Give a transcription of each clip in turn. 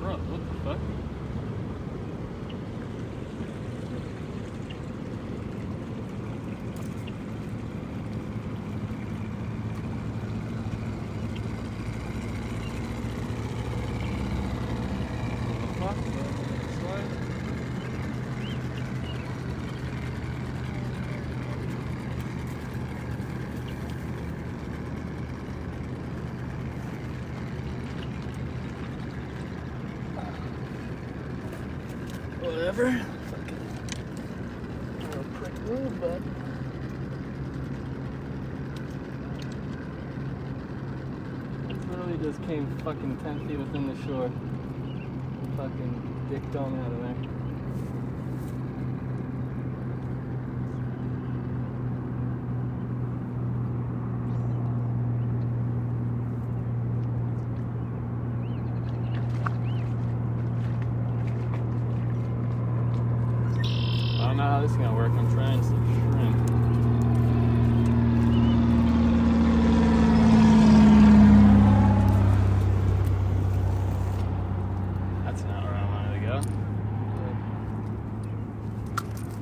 Bro, what the fuck? Whatever. Fucking little prick move, bud. It literally just came fucking 10 feet within the shore. Fucking dick dome out of there. I don't know how this is gonna work. I'm trying some shrimp. That's not where I wanted to go.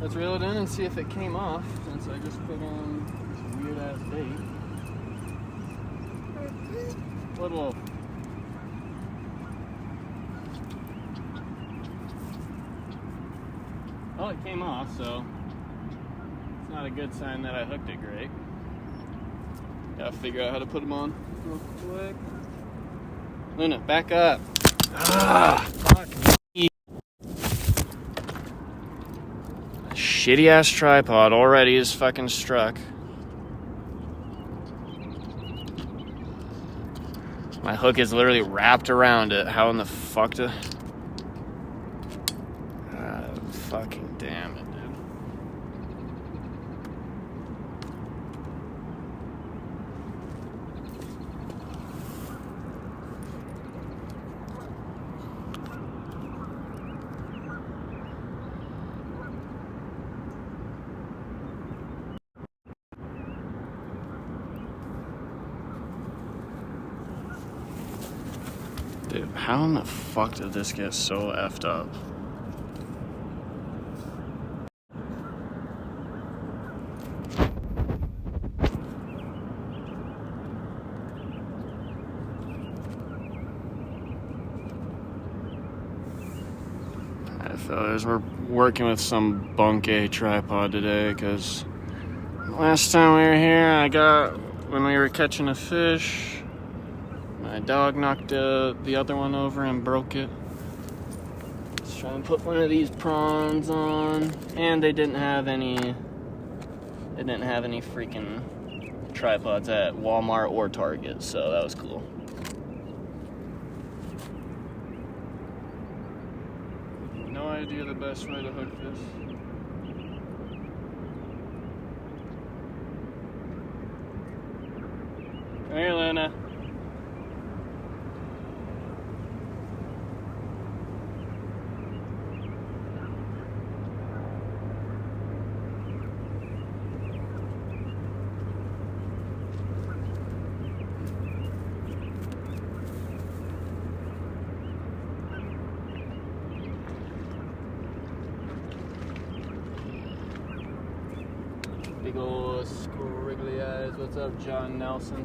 Let's reel it in and see if it came off, since I just put on this weird ass bait. Little. Well, it came off, so it's not a good sign that I hooked it great. Gotta figure out how to put them on real quick. Luna, back up. Ah, fuck me. Shitty ass tripod already is fucking struck. My hook is literally wrapped around it. How in the fuck to... fucking damn it, dude. Dude, how in the fuck did this get so effed up? Fellas, we're working with some bunk A tripod today, because last time we were here, when we were catching a fish, my dog knocked the other one over and broke it. Let's try and put one of these prawns on, and they didn't have any freaking tripods at Walmart or Target, so that was cool. No idea the best way to hook this. Come here, Luna. Big ol' squiggly eyes. What's up, John Nelson?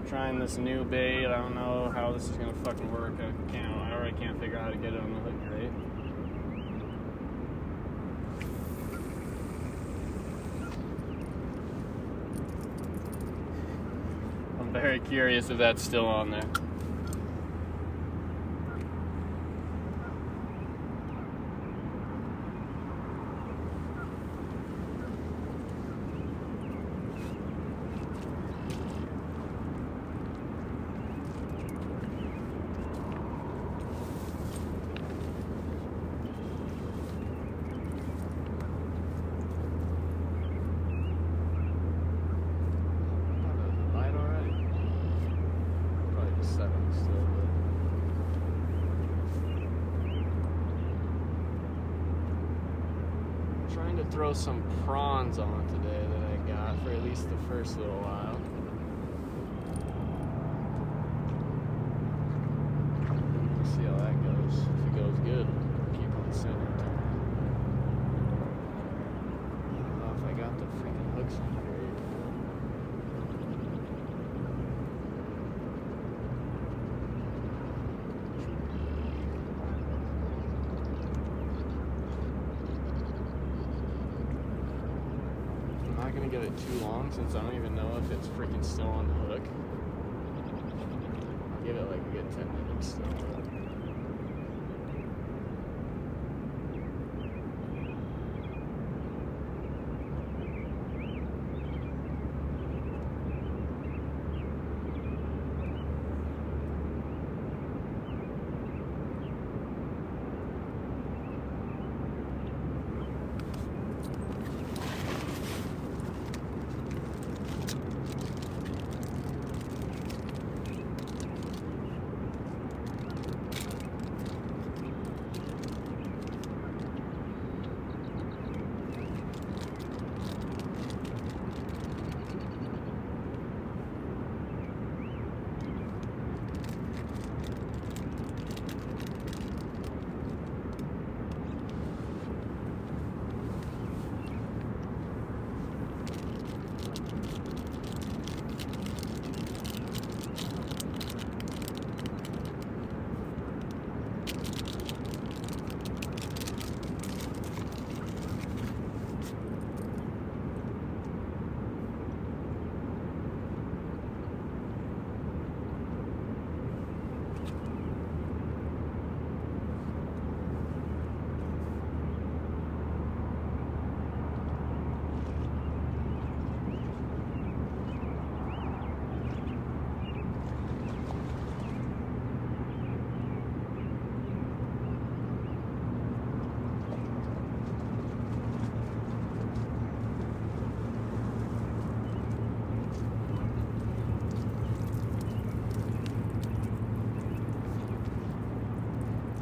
Trying this new bait. I don't know how this is gonna fucking work. I already can't figure out how to get it on the hook great. I'm very curious if that's still on there. Trying to throw some prawns on today that I got for at least the first little while. We'll see how that goes. bit too long since I don't even know if it's freaking still on the hook. I'll give it like a good 10 minutes still.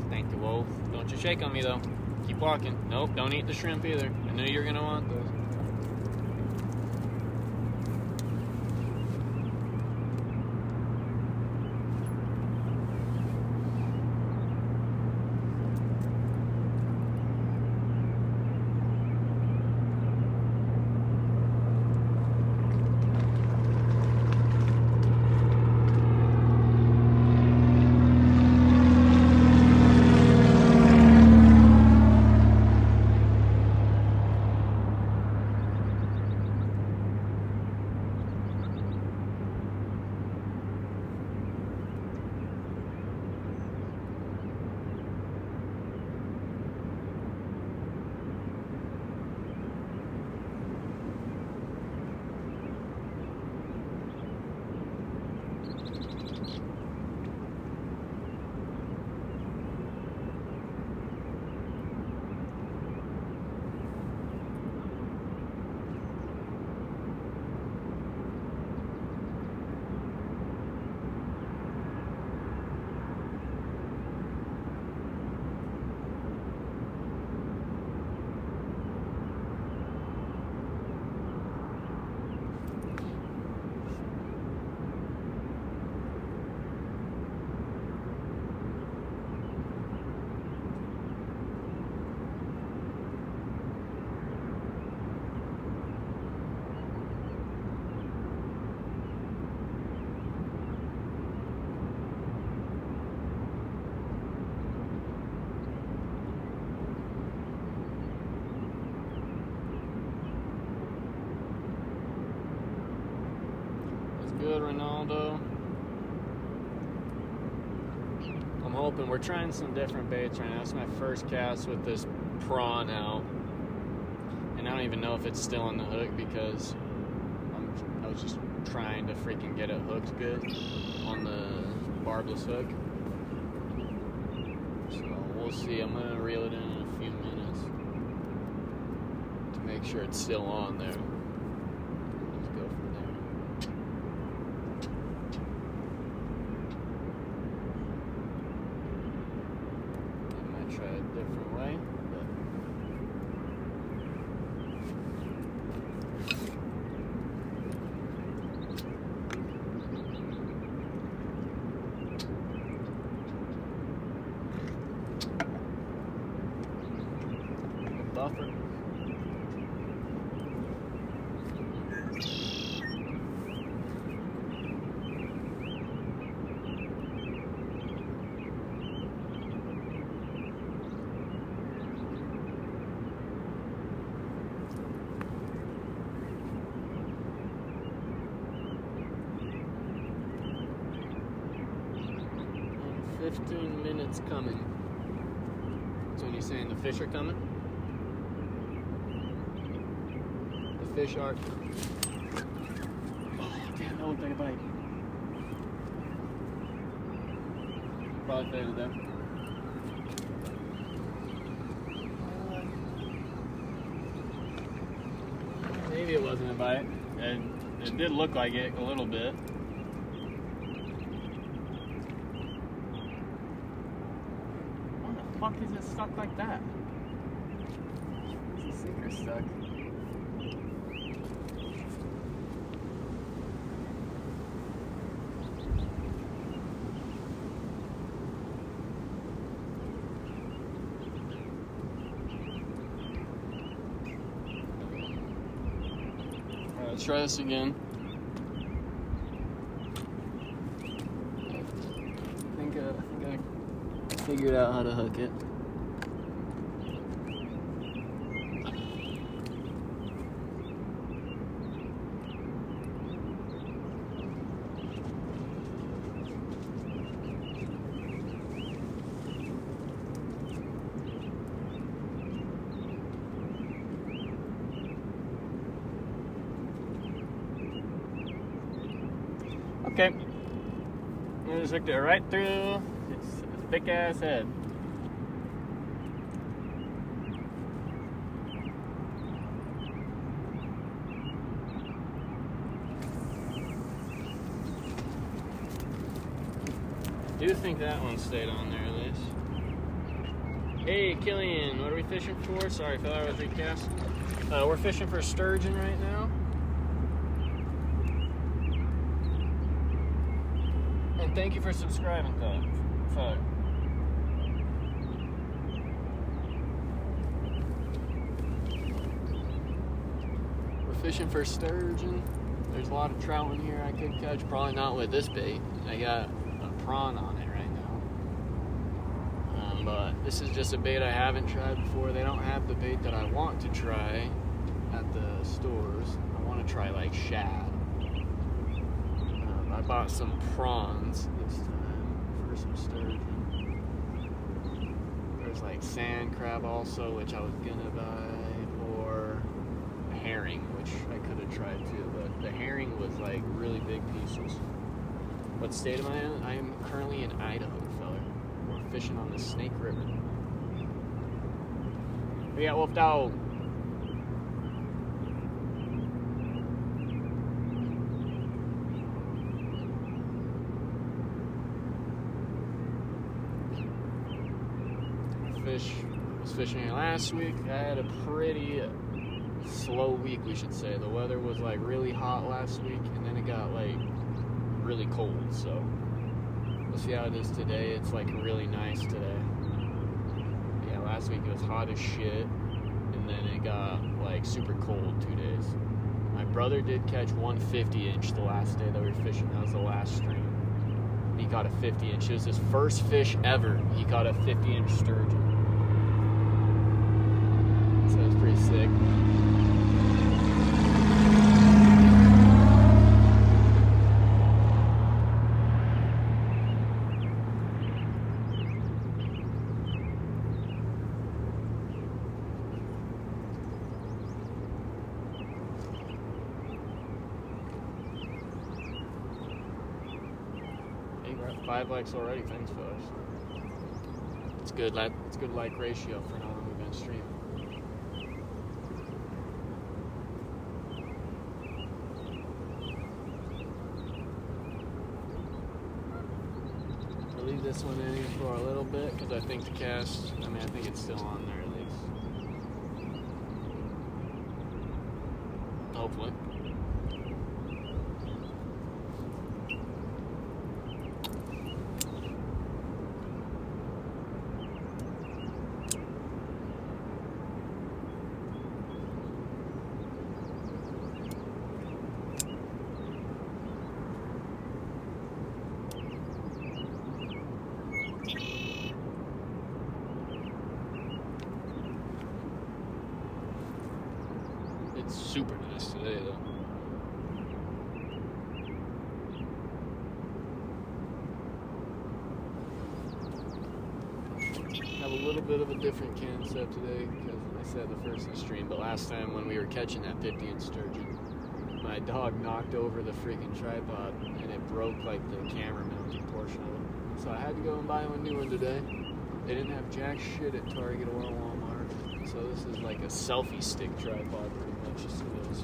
Thank you, Wolf. Don't you shake on me, though. Keep walking. Nope, don't eat the shrimp either. I knew you were going to want those. Good, Ronaldo. I'm hoping we're trying some different baits right now. It's my first cast with this prawn out, and I don't even know if it's still on the hook because I was just trying to freaking get it hooked good on the barbless hook. So we'll see. I'm gonna reel it in a few minutes to make sure it's still on there. Let's go from there. Try a different way, buffer. 15 minutes coming. So when you're saying the fish are coming? The fish are... Oh, damn, that looked like a bite. Probably faded there. Maybe it wasn't a bite. It did look like it a little bit. Why the fuck is it stuck like that? Is the sinker stuck? Let's try this again. I think I figured out how to hook it. Okay, I just hooked it right through its thick ass head. I do think that one stayed on there at least. Hey Killian, what are we fishing for? Sorry, fell out with the cast. We're fishing for sturgeon right now. And thank you for subscribing, Fuck. We're fishing for sturgeon. There's a lot of trout in here I could catch. Probably not with this bait. I got a prawn on it right now. But this is just a bait I haven't tried before. They don't have the bait that I want to try at the stores. I want to try like shad. I bought some prawns this time for some sturgeon. There's like sand crab also, which I was gonna buy, or a herring, which I could have tried too, but the herring was like really big pieces. What state am I in? I am currently in Idaho, fella. We're fishing on the Snake River. We got wolfed out. Was fishing here last week. I had a pretty slow week, we should say. The weather was like really hot last week, and then it got like really cold, so we'll see how it is today. It's like really nice today. Yeah, last week it was hot as shit, and then it got like super cold 2 days. My brother did catch 1 50-inch the last day that we were fishing. That was the last stream. He caught a 50-inch. It was his first fish ever. He caught a 50-inch sturgeon. So it's pretty sick. Hey, we're at 5 likes already. Thanks, fellas. It's good. It's good like ratio for how long we've been streaming. Leave this one in here for a little bit because I think the cast, I think it's still on there at least. Hopefully. It's super nice today, though. have a little bit of a different can set today because I said the first in the stream, but last time when we were catching that 50-inch sturgeon, my dog knocked over the freaking tripod and it broke like the camera mounting portion of it. So I had to go and buy a new one today. They didn't have jack shit at Target or Walmart. So this is like a selfie stick tripod pretty much. Just it is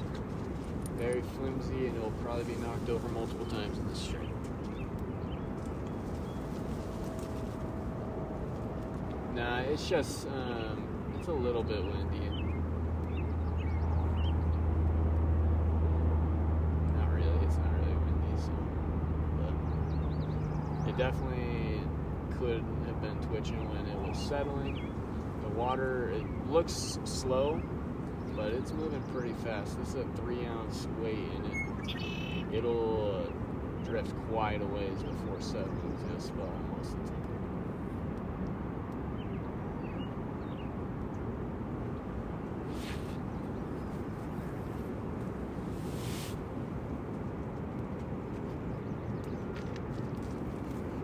very flimsy and it'll probably be knocked over multiple times in this stream. Nah, it's just, it's a little bit windy. Not really, it's not really windy, so, but it definitely could have been twitching when it was settling. The water, it looks slow, but it's moving pretty fast. This is a 3-ounce weight and it'll drift quite a ways before settling just about most of the time.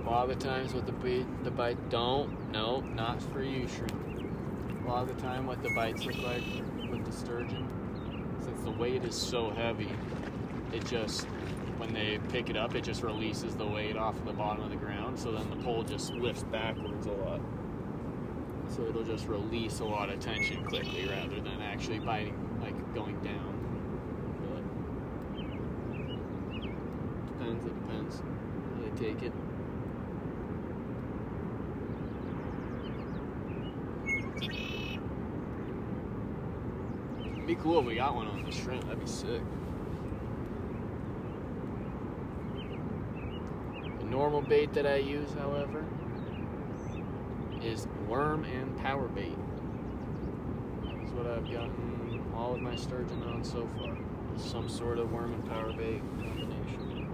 A lot of the times with the bite, no, not for you, shrimp. A lot of the time what the bites look like with the sturgeon, since the weight is so heavy, it just, when they pick it up, it just releases the weight off of the bottom of the ground, so then the pole just lifts backwards a lot. So it'll just release a lot of tension quickly rather than actually biting, like going down. But it depends how they take it. It'd be cool if we got one on the shrimp. That'd be sick. The normal bait that I use, however, is worm and power bait. That's what I've gotten all of my sturgeon on so far. Some sort of worm and power bait combination.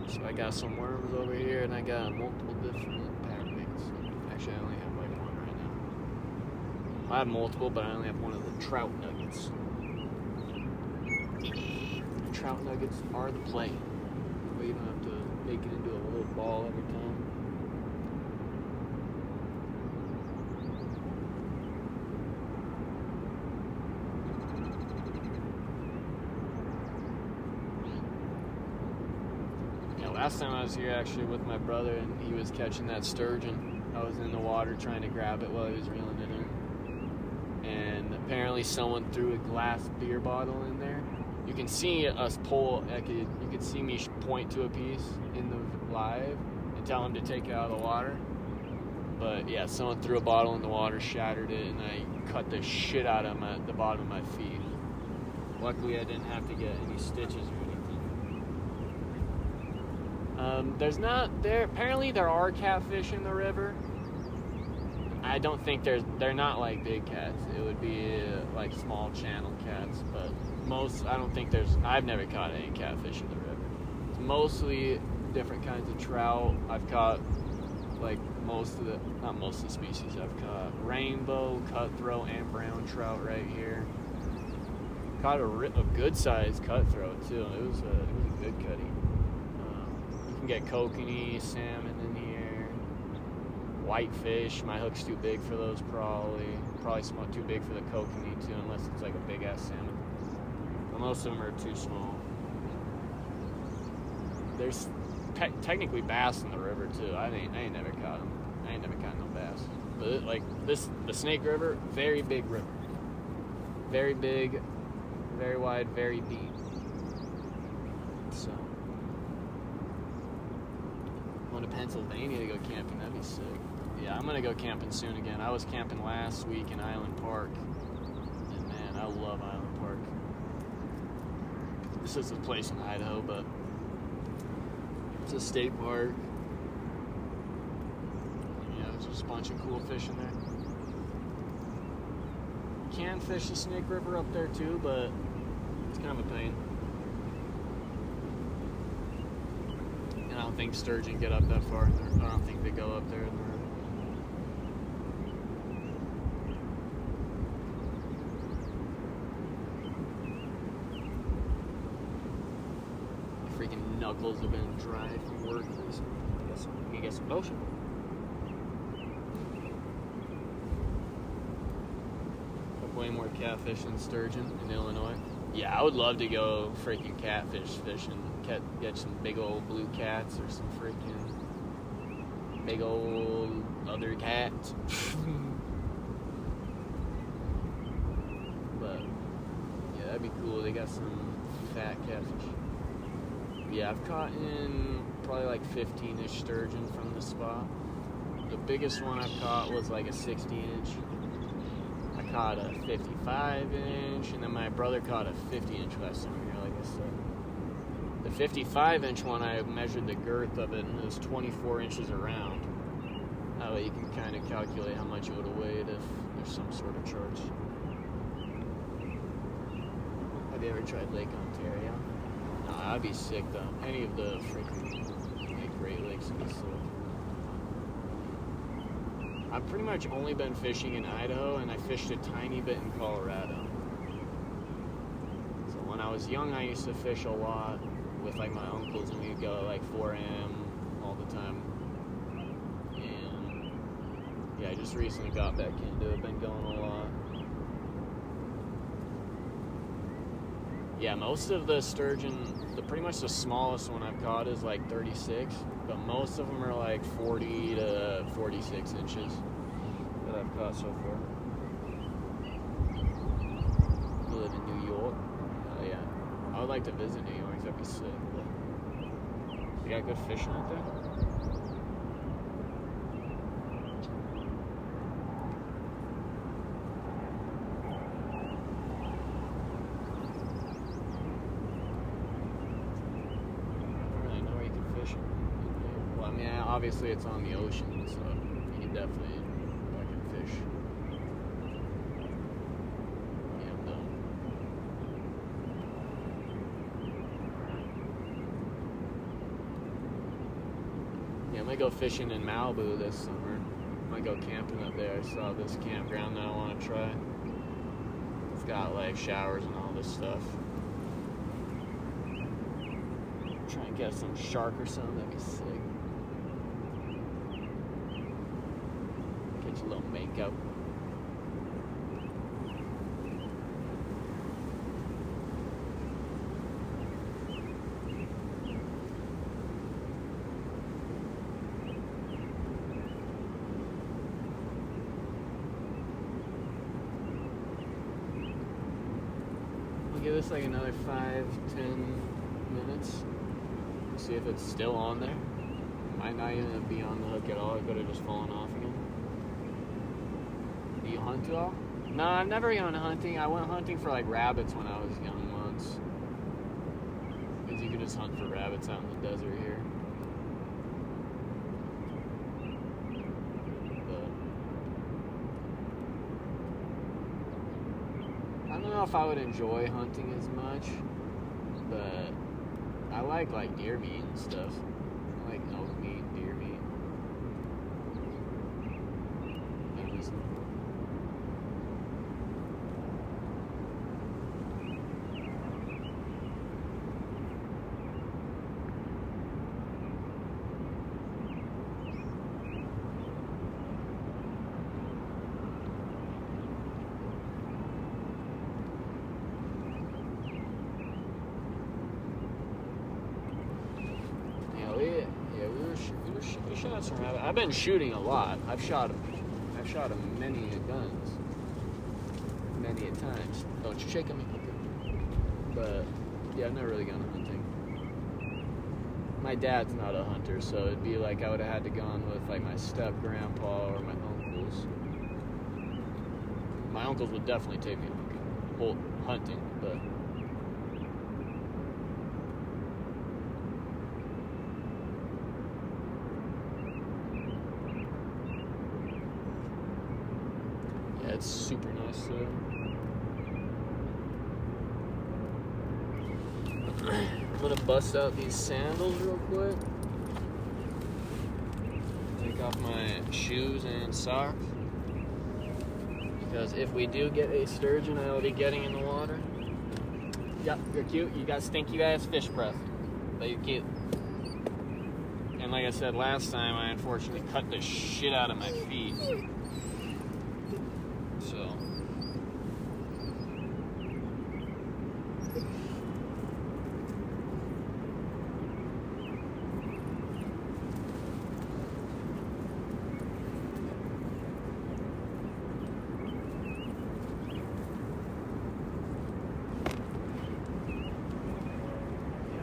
So I got some worms over here and I got multiple different power baits. Actually, I only have like one right now. I have multiple, but I only have one of the trout nuggets. The trout nuggets are the play. That way you don't have to make it into a little ball every time. Last time I was here actually with my brother and he was catching that sturgeon. I was in the water trying to grab it while he was reeling it in. And apparently someone threw a glass beer bottle in there. You can see us pull, you could see me point to a piece in the live and tell him to take it out of the water. But yeah, someone threw a bottle in the water, shattered it, and I cut the shit out of the bottom of my feet. Luckily I didn't have to get any stitches or anything. Apparently there are catfish in the river. I don't think they're not like big cats. It would be like small channel cats, but I've never caught any catfish in the river. It's mostly different kinds of trout. I've caught like not most of the species. I've caught rainbow, cutthroat, and brown trout right here. Caught a good sized cutthroat too. It was a good cutty. Get kokanee, salmon in here, whitefish. My hook's too big for those probably too big for the kokanee too, unless it's like a big ass salmon. But most of them are too small. There's technically bass in the river too. I ain't never caught them. I ain't never caught no bass. But the Snake River, very big river, very big, very wide, very deep. So. To Pennsylvania to go camping, that'd be sick. Yeah, I'm gonna go camping soon again. I was camping last week in Island Park, and man, I love Island Park. This is a place in Idaho, but it's a state park. Yeah, there's just a bunch of cool fish in there. You can fish the Snake River up there too, but it's kind of a pain. I don't think sturgeon get up that far. I don't think they go up there in the river. Freaking knuckles have been dry from work. You get some lotion. Way more catfish than sturgeon in Illinois. Yeah, I would love to go freaking catfish fishing. Get some big old blue cats or some freaking big old other cats. But yeah, that'd be cool. They got some fat catfish. Yeah, I've caught in probably like 15-ish sturgeon from this spot. The biggest one I've caught was like a 60-inch. I caught a 55-inch, and then my brother caught a 50-inch last summer here, like I said. The 55-inch one, I measured the girth of it, and it was 24 inches around. That way you can kind of calculate how much it would have weighed if there's some sort of charge. Have you ever tried Lake Ontario? Nah, I'd be sick though. Any of the freaking Great Lakes would be sick. I've pretty much only been fishing in Idaho, and I fished a tiny bit in Colorado. So when I was young, I used to fish a lot with like my uncles, and we'd go at like 4 a.m. all the time. And yeah, I just recently got back into it, been going a lot. Yeah, most of the sturgeon, pretty much the smallest one I've caught is like 36, but most of them are like 40 to 46 inches that I've caught so far. You live in New York? Oh yeah. I would like to visit New York, that'd be sick. You got good fishing out there? Well, I mean, obviously it's on the ocean, so you can definitely fucking fish. Yeah, I'm done. Yeah, I might go fishing in Malibu this summer. I might go camping up there. I saw this campground that I want to try. It's got like showers and all this stuff. Try and get some shark or something, that'd be sick. Catch a little mako. We'll give this like another 5-10 minutes. See if it's still on there. Might not even be on the hook at all. It could have just fallen off again. Do you hunt at all? No, I've never gone hunting. I went hunting for like rabbits when I was young once. Because you could just hunt for rabbits out in the desert here. But I don't know if I would enjoy hunting as much, but I like deer meat and stuff. I like elk meat, deer meat. Venison. We shot some rabbit. I've been shooting a lot. I've shot many guns, many a times. Don't you shake on me, but yeah, I've never really gone hunting. My dad's not a hunter, so it'd be like I would have had to gone with like my step grandpa or my uncles. My uncles would definitely take me hunting, but. It's super nice though. I'm gonna bust out these sandals real quick. Take off my shoes and socks. Because if we do get a sturgeon, I'll be getting in the water. Yep, you're cute. You got stinky ass fish breath. But you keep... And like I said last time, I unfortunately cut the shit out of my feet. So...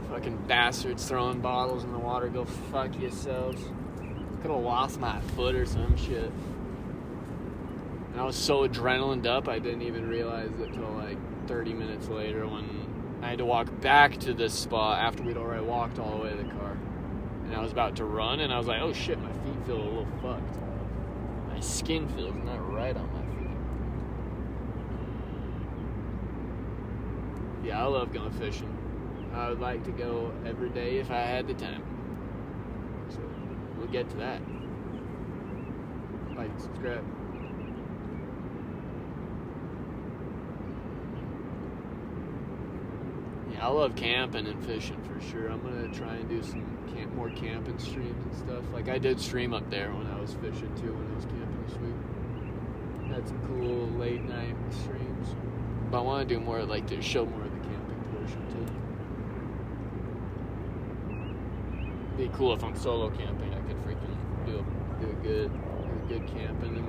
Fucking bastards throwing bottles in the water. Go fuck yourselves. Could have lost my foot or some shit. And I was so adrenalined up, I didn't even realize it till like 30 minutes later when I had to walk back to this spot after we'd already walked all the way to the car. And I was about to run, and I was like, oh shit, my feet feel a little fucked. My skin feels not right on my feet. Yeah, I love going fishing. I would like to go every day if I had the time. So, we'll get to that. Like, subscribe. Yeah, I love camping and fishing for sure. I'm going to try and do some more camping streams and stuff. Like, I did stream up there when I was fishing too, when I was camping this week. Had some cool late night streams. But I want to do more, like, to show more of the camping portion too. Be cool if I'm solo camping. I could freaking do a good camping and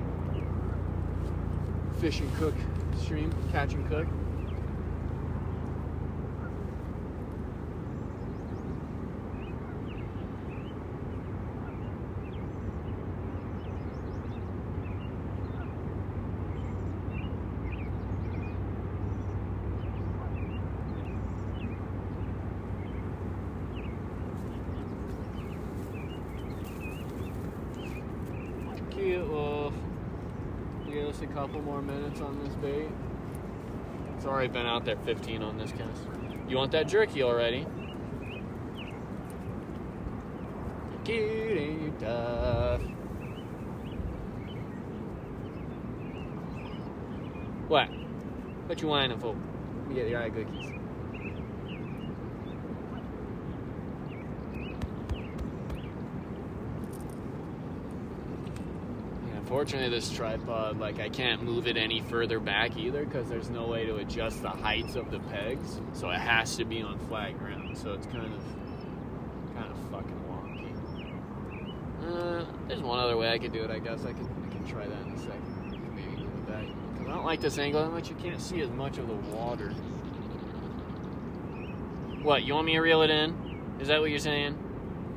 fish and cook stream, catch and cook. Cute. Well, give us a couple more minutes on this bait. It's already been out there 15 on this cast. You want that jerky already? Cutie tough. What? What you whining for? Let me get your eye cookies. Unfortunately, this tripod, like, I can't move it any further back either because there's no way to adjust the heights of the pegs, so it has to be on flat ground. So it's kind of fucking wonky. There's one other way I could do it. I guess I can try that in a second. Maybe move it back. Because I don't like this angle that much. You can't see as much of the water. What? You want me to reel it in? Is that what you're saying?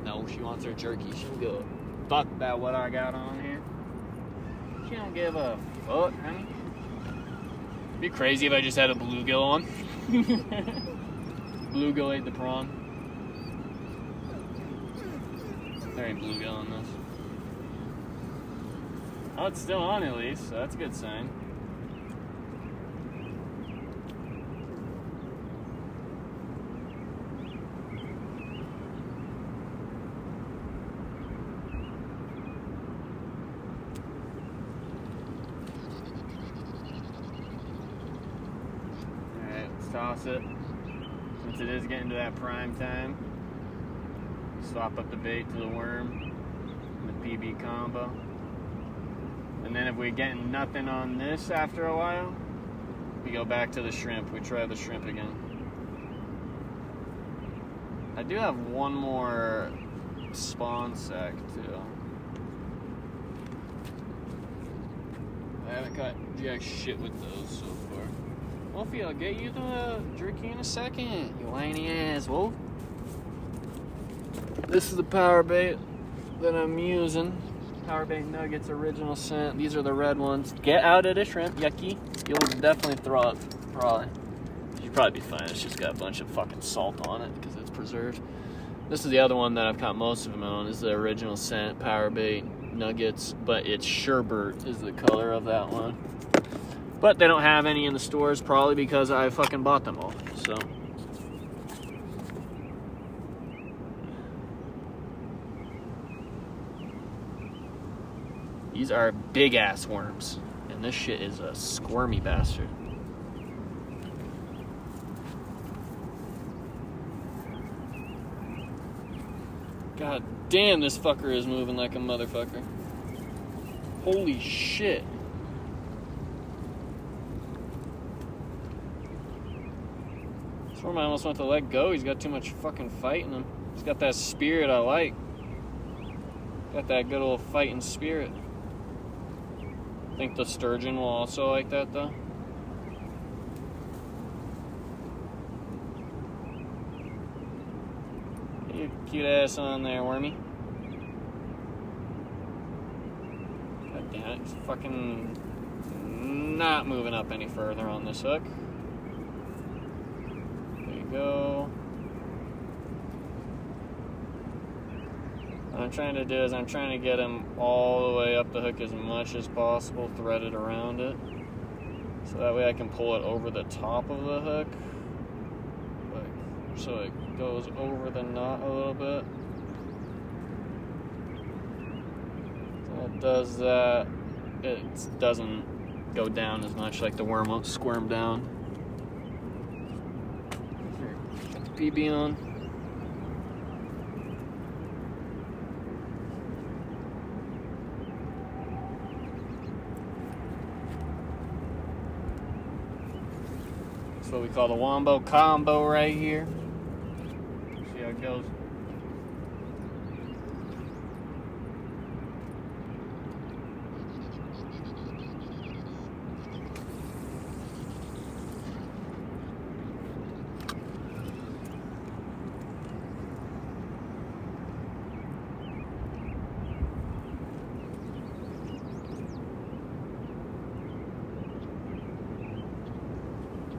No, she wants her jerky. She'll go fuck about what I got on here. She don't give a fuck, honey. It'd be crazy if I just had a bluegill on. Bluegill ate the prawn. There ain't bluegill on this. Oh, it's still on at least, so that's a good sign. Toss it. Since it is getting to that prime time, swap up the bait to the worm and the PB combo. And then if we're getting nothing on this after a while, we go back to the shrimp. We try the shrimp again. I do have one more spawn sack too. I haven't caught jack shit with those so far. Wolfie, I'll get you the jerky in a second, you whiny ass wolf. This is the power bait that I'm using. Power bait nuggets, original scent. These are the red ones. Get out of the shrimp, yucky. You'll definitely throw up, probably. You'd probably be fine. It's just got a bunch of fucking salt on it because it's preserved. This is the other one that I've caught most of them on. This is the original scent power bait nuggets, but it's sherbet is the color of that one. But they don't have any in the stores, probably because I fucking bought them all, so. These are big ass worms, and this shit is a squirmy bastard. God damn, this fucker is moving like a motherfucker. Holy shit. This one I almost want to let go. He's got too much fucking fight in him. He's got that spirit I like. Got that good old fighting spirit. I think the sturgeon will also like that though. Get your cute ass on there, Wormy. God damn it, he's fucking not moving up any further on this hook. There you go. What I'm trying to do is I'm trying to get him all the way up the hook as much as possible, threaded around it. So that way I can pull it over the top of the hook. So it goes over the knot a little bit. So it does that. It doesn't go down as much, like the worm won't squirm down. Here, got the PB on. That's what we call the wombo combo right here. See how it goes.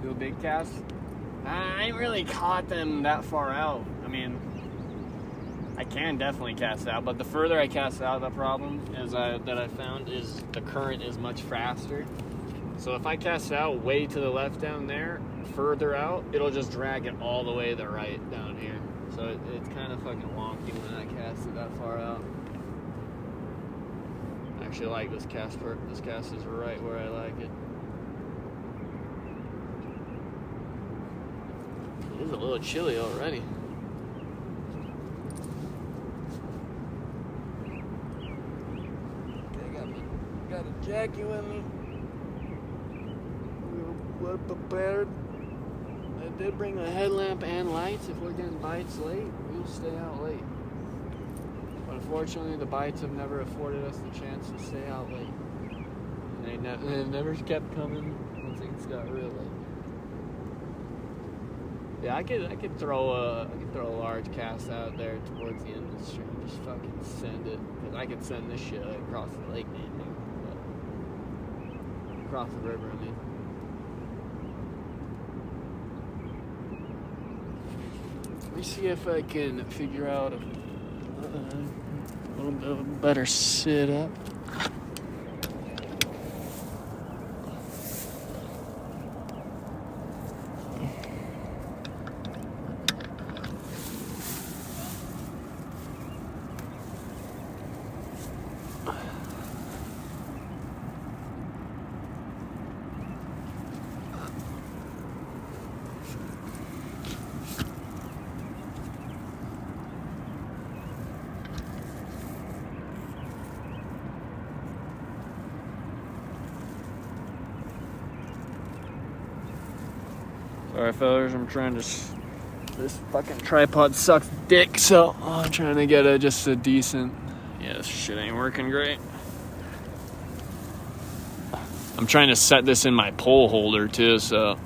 Do a big cast. I ain't really caught them that far out. I mean, I can definitely cast out, but the further I cast out, the problem is that I found is the current is much faster. So if I cast out way to the left down there, further out, it'll just drag it all the way to the right down here. So it's kind of fucking wonky when I cast it that far out. I actually like this cast. This cast is right where I like it. It is a little chilly already. Okay, got a jacket with me. We're prepared. I did bring a headlamp and lights. If we're getting bites late, we'll stay out late. But unfortunately, the bites have never afforded us the chance to stay out late. And they never kept coming once things got real late. Yeah, I could throw a large cast out there towards the end of the stream. Just fucking send it, cause I could send this shit across the lake, man. Across the river, I mean. Let me see if I can figure out a little bit of a better sit up. Alright, fellas, I'm trying to. This fucking tripod sucks dick, so I'm trying to get just a decent. Yeah, this shit ain't working great. I'm trying to set this in my pole holder too, so.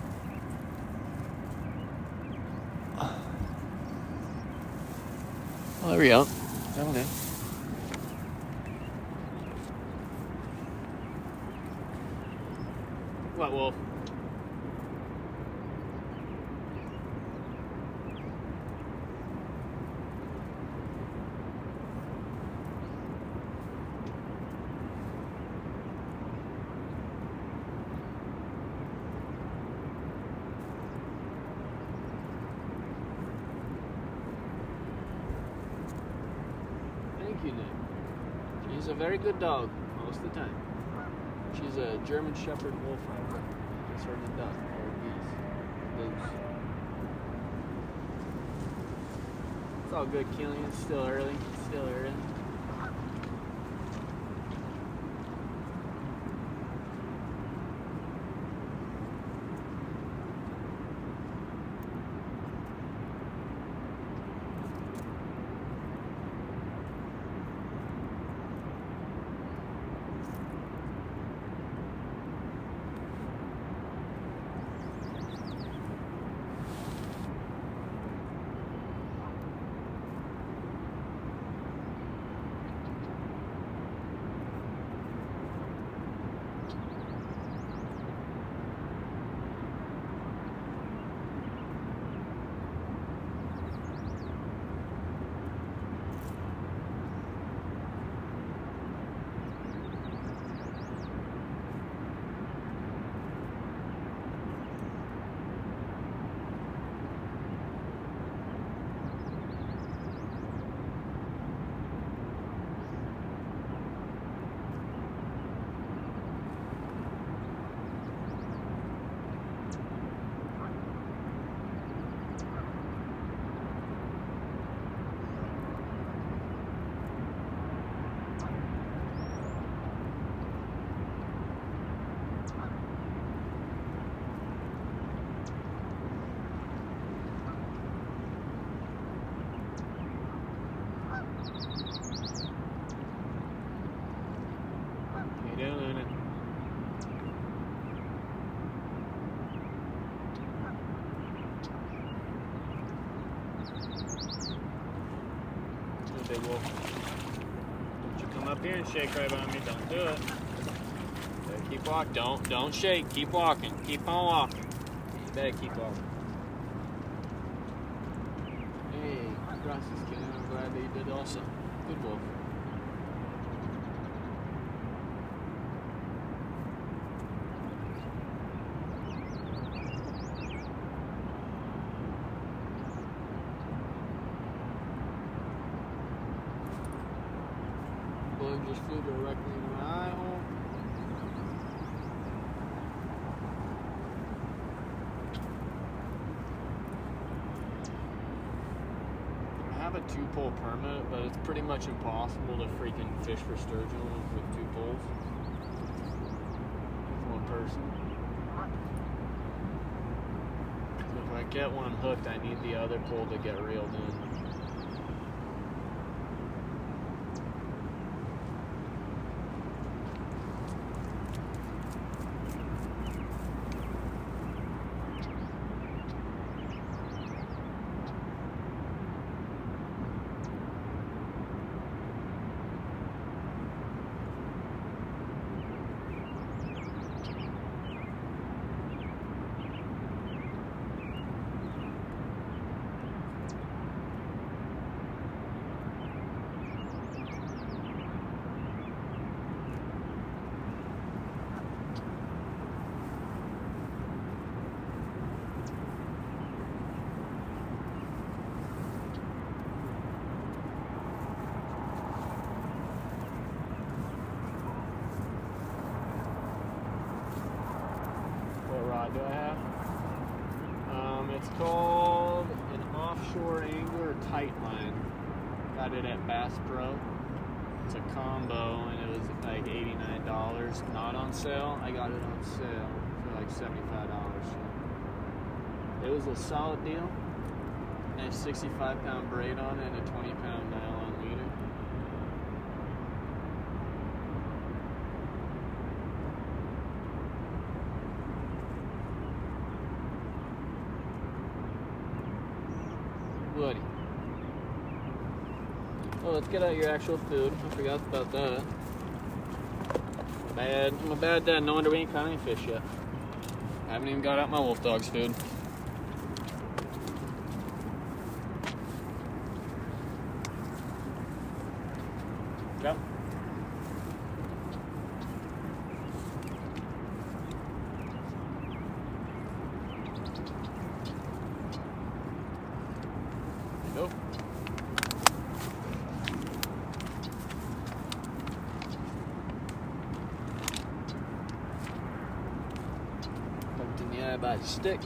Well, there we go. Down in. What, Wolf? Thank you, Nick. She's a very good dog most of the time. She's a German Shepherd Wolfhound. Just heard the duck or geese. Goose. all good, Keelan. It's still early. Still early. Big wolf. Don't you come up here and shake right on me. Don't do it. Better keep walking. Don't shake. Keep walking. Keep on walking. You better keep walking. Hey, gracias, kid. I'm glad that you did also. Good wolf. Just flew directly into my eye hole. I have a 2-pole permit, but it's pretty much impossible to freaking fish for sturgeon with 2 poles. With 1 person. So if I get one hooked, I need the other pole to get reeled in. Do I have? It's called an offshore angler tight line. Got it at Bass Pro. It's a combo and it was like $89. Not on sale. I got it on sale for like $75. It was a solid deal. And a 65-pound braid on it and a 20-pound nylon leader. Woody. Oh, let's get out your actual food. I forgot about that. I'm a bad dad. No wonder we ain't caught any fish yet. I haven't even got out my wolf dog's food. Go. Nope. Poked in the eye by the stick.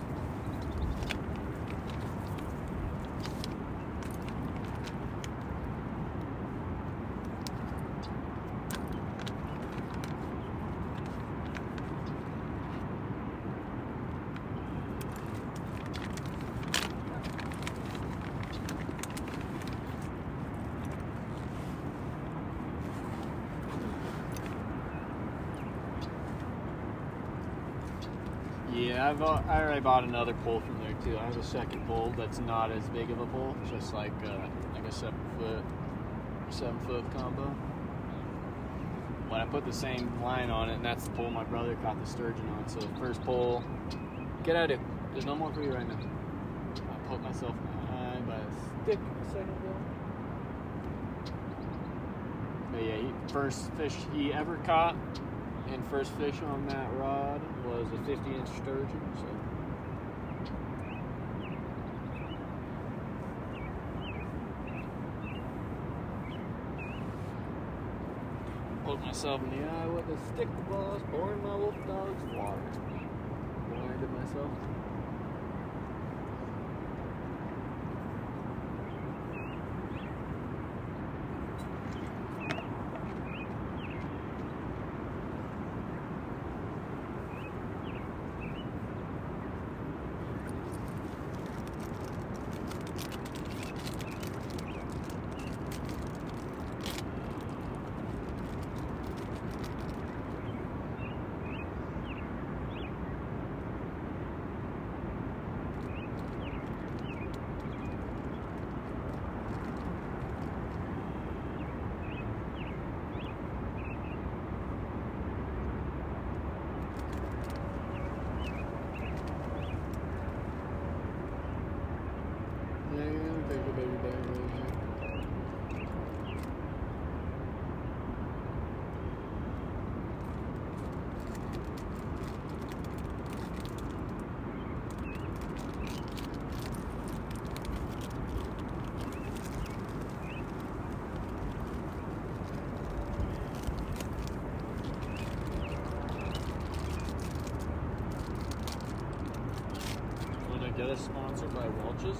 Yeah, I already bought another pole from there too. I have a second pole that's not as big of a pole, just like a 7 foot combo. When I put the same line on it, and that's the pole my brother caught the sturgeon on. So first pole, get at it. There's no more for you right now. I poked myself in the eye by a stick a second ago. But yeah, first fish he ever caught and first fish on that rod was a 50-inch sturgeon. So poked myself in the eye with a stick, boss, pouring my wolf dog's water. Blinded myself. Get us sponsored by Welch's.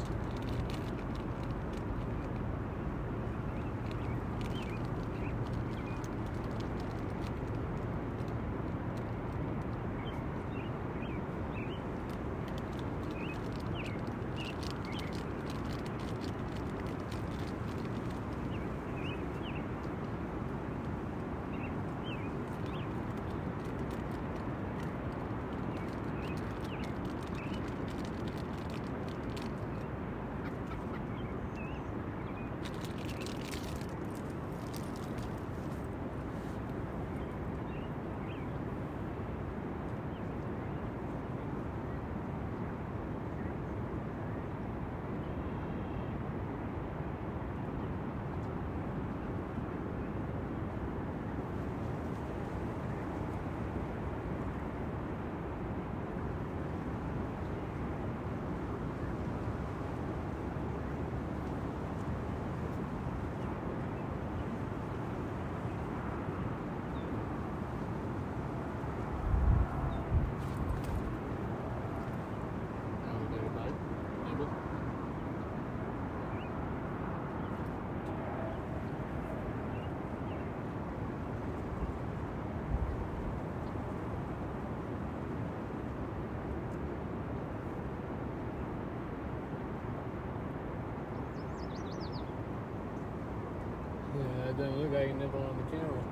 Yeah, it doesn't look like a nipple on the camera.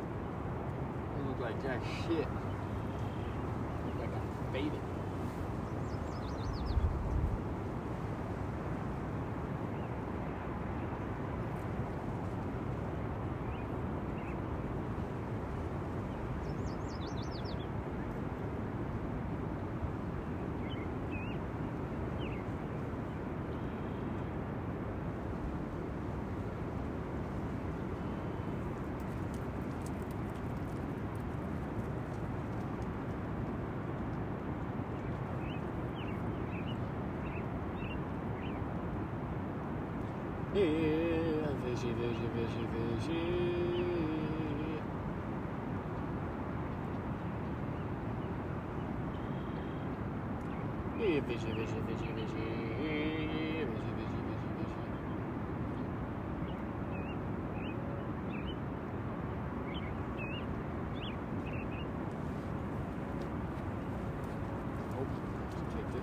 It looks like jack shit. Look like I'm faded. Yeah, fishy, fishy, fishy, fishy. Yeah, fishy, fishy, fishy, fishy. Fishy, fishy, fishy, fishy. Oh, just kicked it.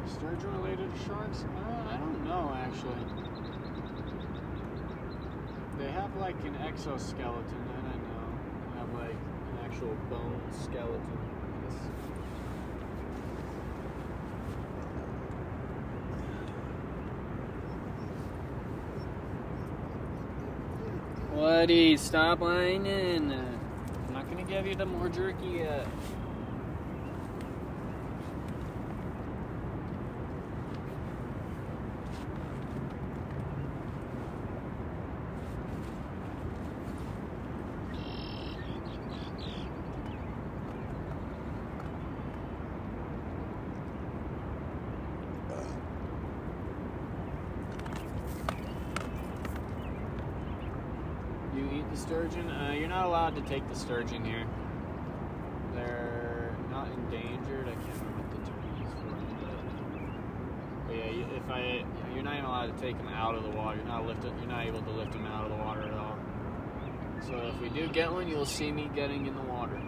Sturgeon related to sharks? I don't know, actually. They have like an exoskeleton, that I know. They have like an actual bone skeleton. Woody, stop whining. I'm not gonna give you the more jerky yet. You eat the sturgeon? You're not allowed to take the sturgeon here. They're not endangered. I can't remember what the term is for them, but yeah, you're not even allowed to take them out of the water. You're not able to lift them out of the water at all. So if we do get one, you'll see me getting in the water.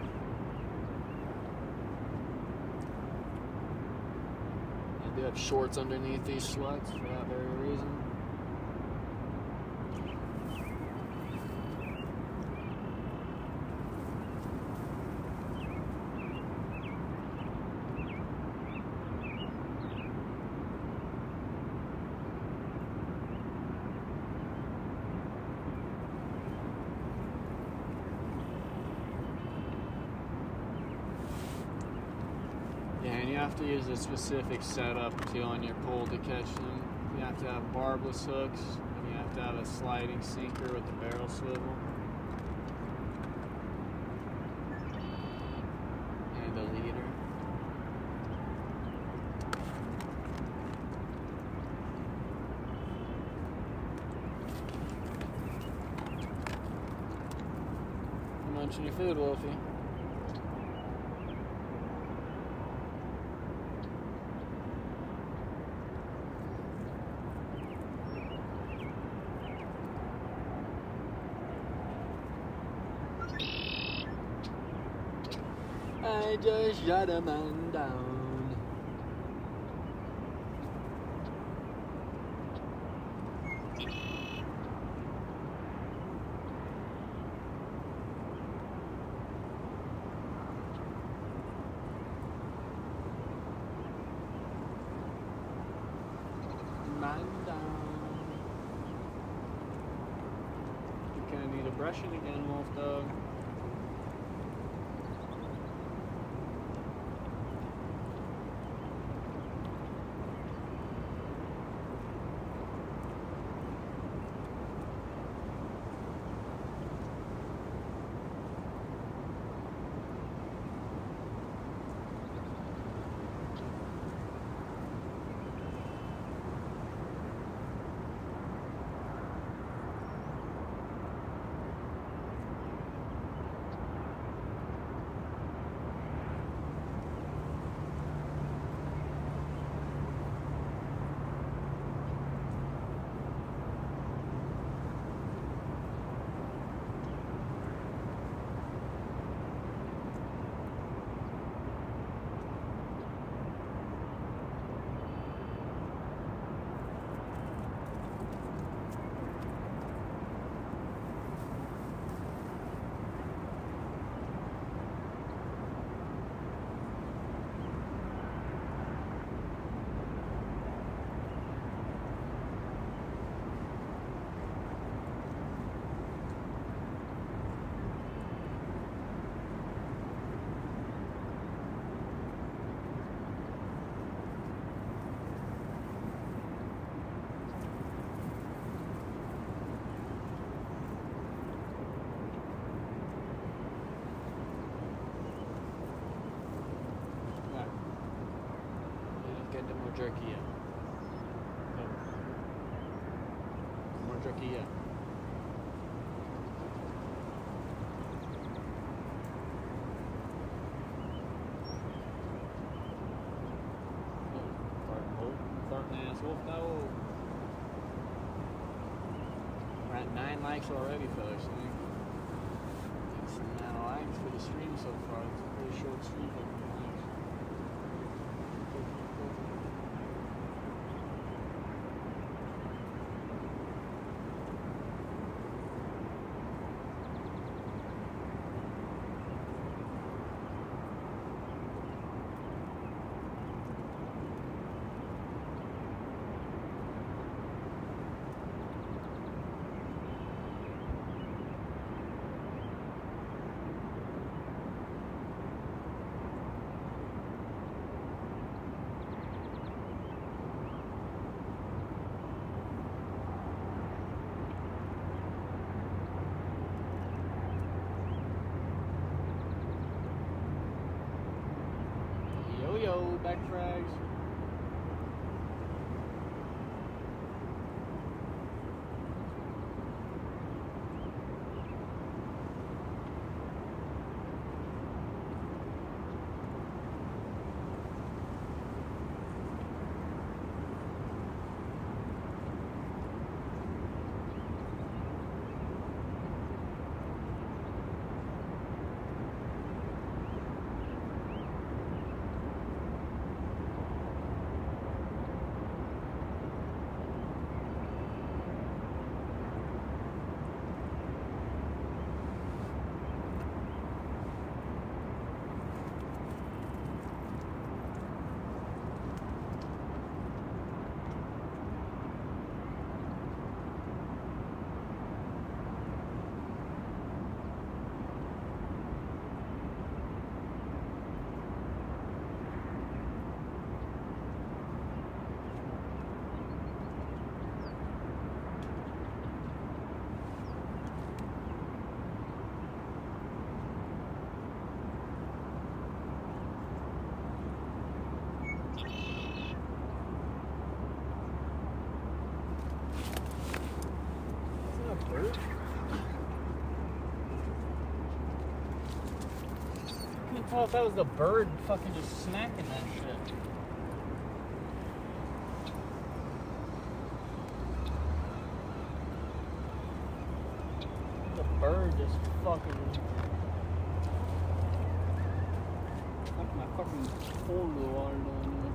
I do have shorts underneath these sluts for that very reason. Yeah, and you have to use a specific setup too on your pole to catch them. You have to have barbless hooks, and you have to have a sliding sinker with the barrel swivel. And a leader. You munching your food, Wolfie. I just shot a man down. Man down. You're gonna need a brushing again, Wolf Dog. More jerky yet. More jerky yet. Farting ass wolf dog. We're at 9 likes already, fellas. It's the amount of likes for the stream so far. It's a pretty short stream. back drags. Bird? I can't tell if that was the bird fucking just snacking that shit. The bird just fucking. My fucking phone blew water down there.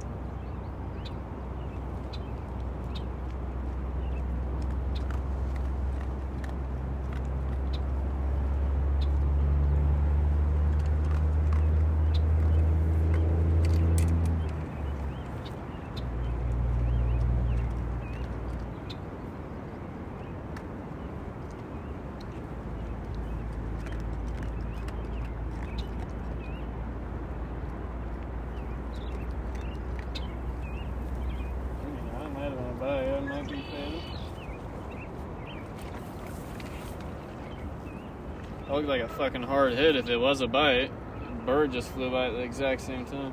It looked like a fucking hard hit if it was a bite. The bird just flew by at the exact same time.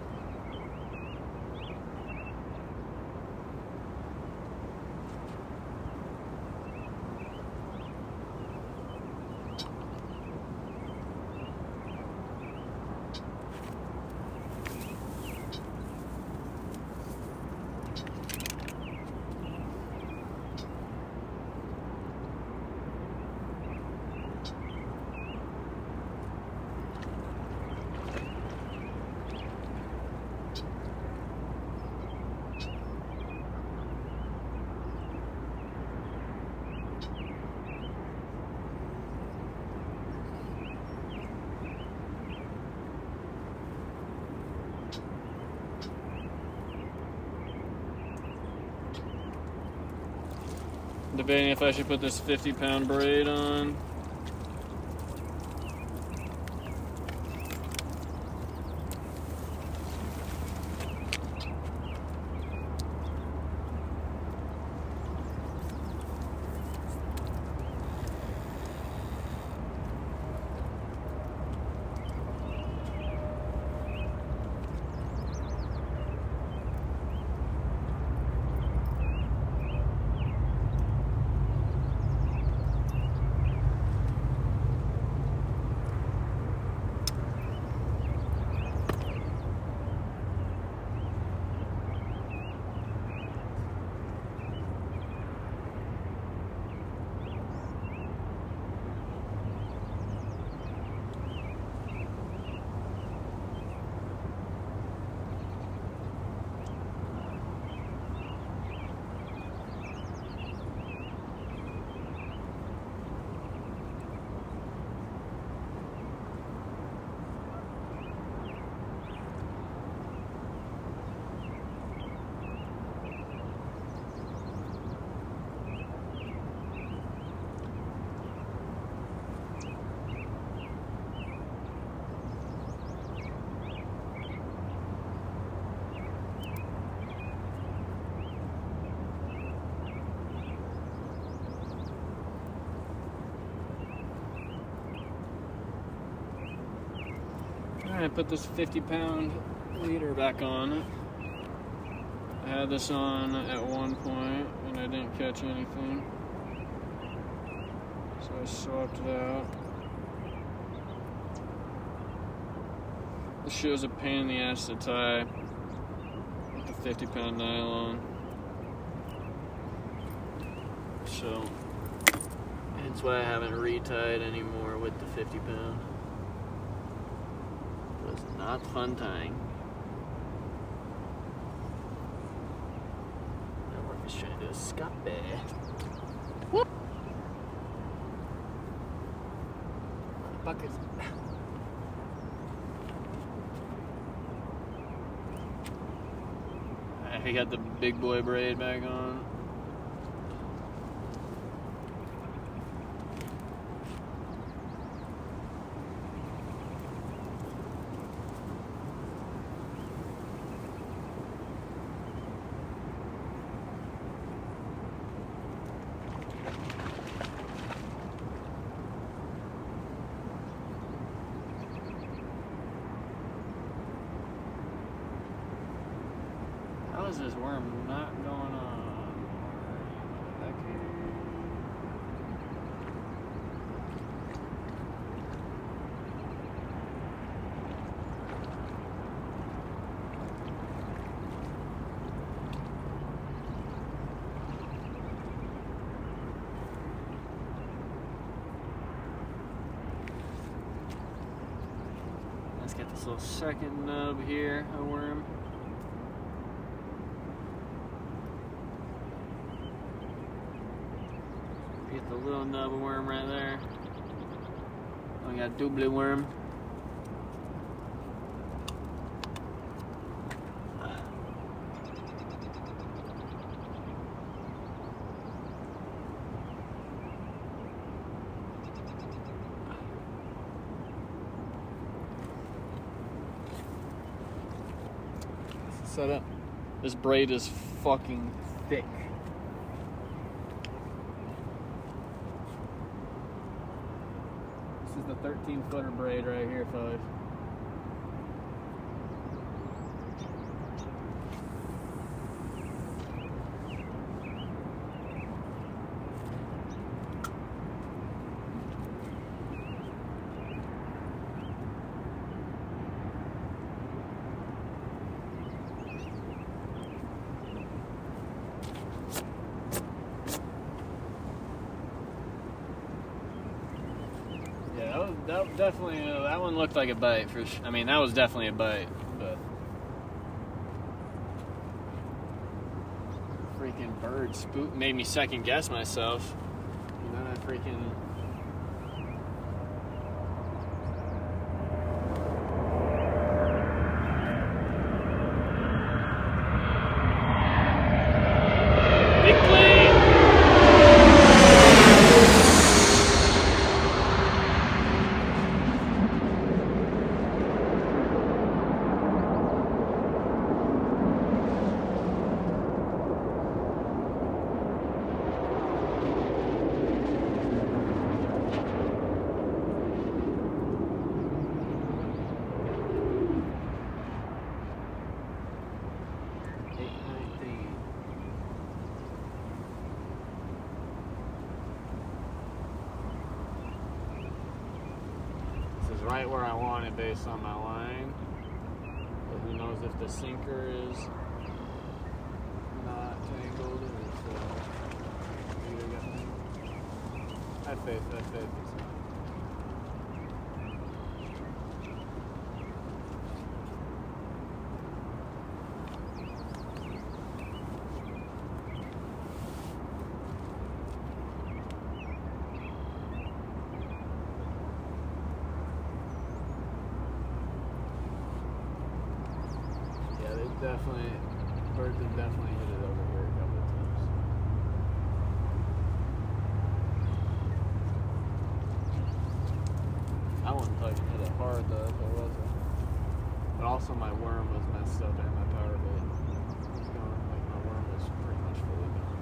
Debating if I should put this 50-pound braid on. Alright, put this 50-pound leader back on it. I had this on at one point and I didn't catch anything, so I swapped it out. This shit was a pain in the ass to tie with the 50-pound nylon, so that's why I haven't retied anymore with the 50-pound. It was not fun tying. He's trying to escape. Whoop! Buckets. He got the big boy braid back on. How is this worm not going on? Let's get this little second nub here, a worm. Get the little nub of worm right there. We got double worm. Set up. This braid is fucking thick. This is the 13-footer braid right here, fellas. That definitely, that one looked like a bite for sure. I mean, that was definitely a bite, but freaking bird spook made me second guess myself. And then I freaking big plane. Right where I want it based on my line, but who knows if the sinker is not tangled or either got me. I have faith, it's not. Definitely, birds have definitely hit it over here a couple of times. I wouldn't fucking hit it hard though if it wasn't. But also my worm was messed up and my power bait was gone. Like my worm was pretty much fully gone.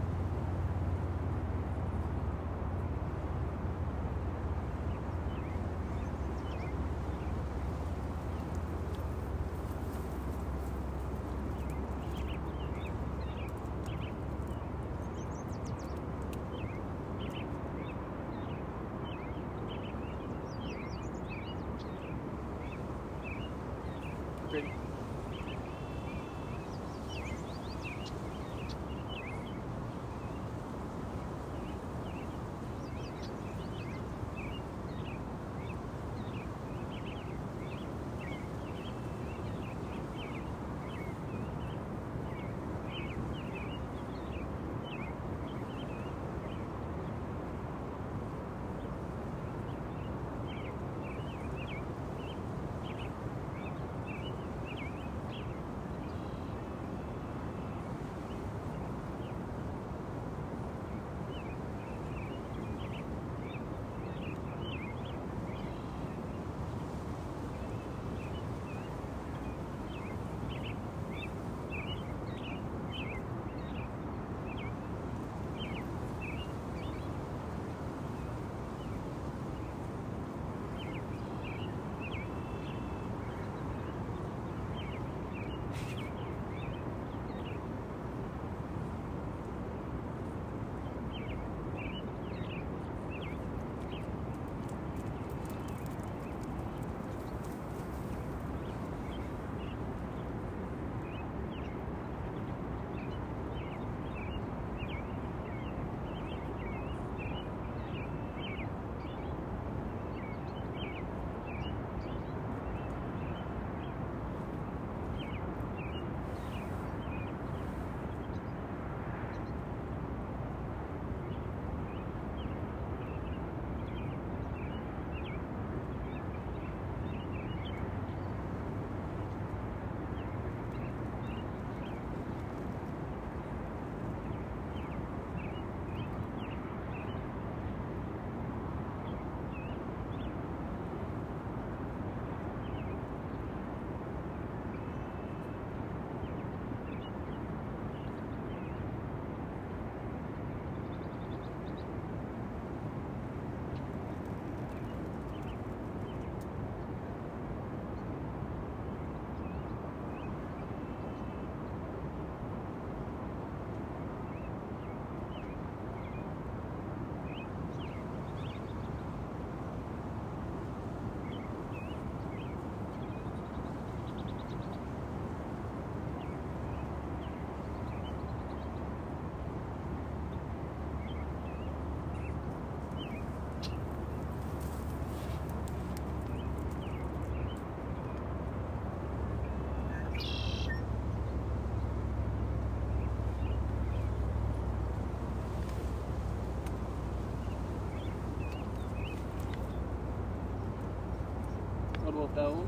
about that one.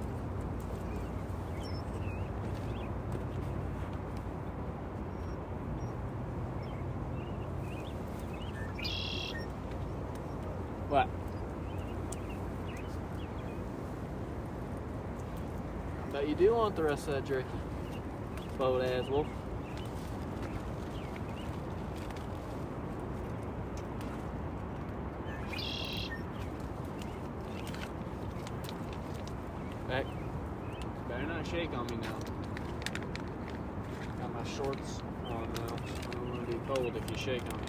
What? I bet you do want the rest of that jerky. Bold ass wolf. Hey, better not shake on me now. Got my shorts on now. I don't want to be cold if you shake on me.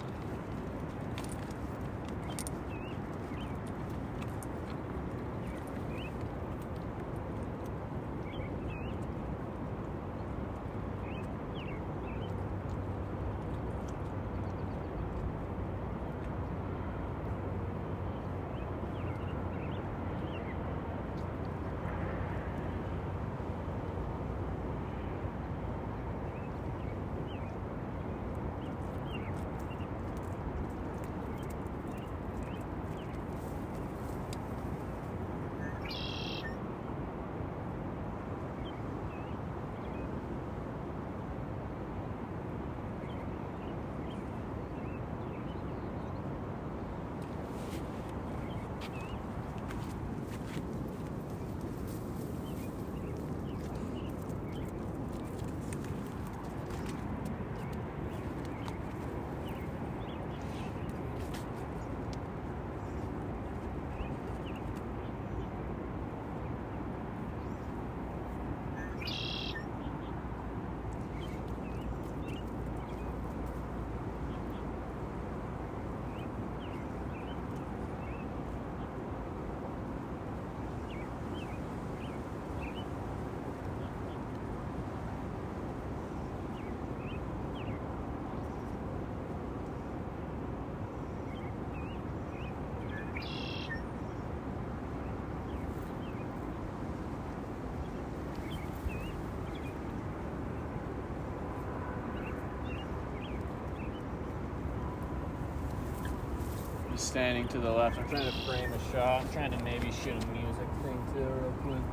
Standing to the left. I'm trying to frame a shot. I'm trying to maybe shoot a music thing too real quick.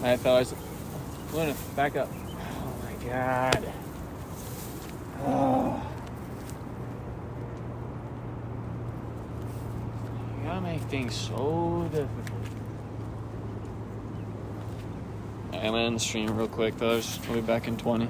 Alright, fellas. Luna, back up. Oh my god. Oh. You gotta make things so difficult. I'm gonna end the stream real quick, fellas. We'll be back in 20.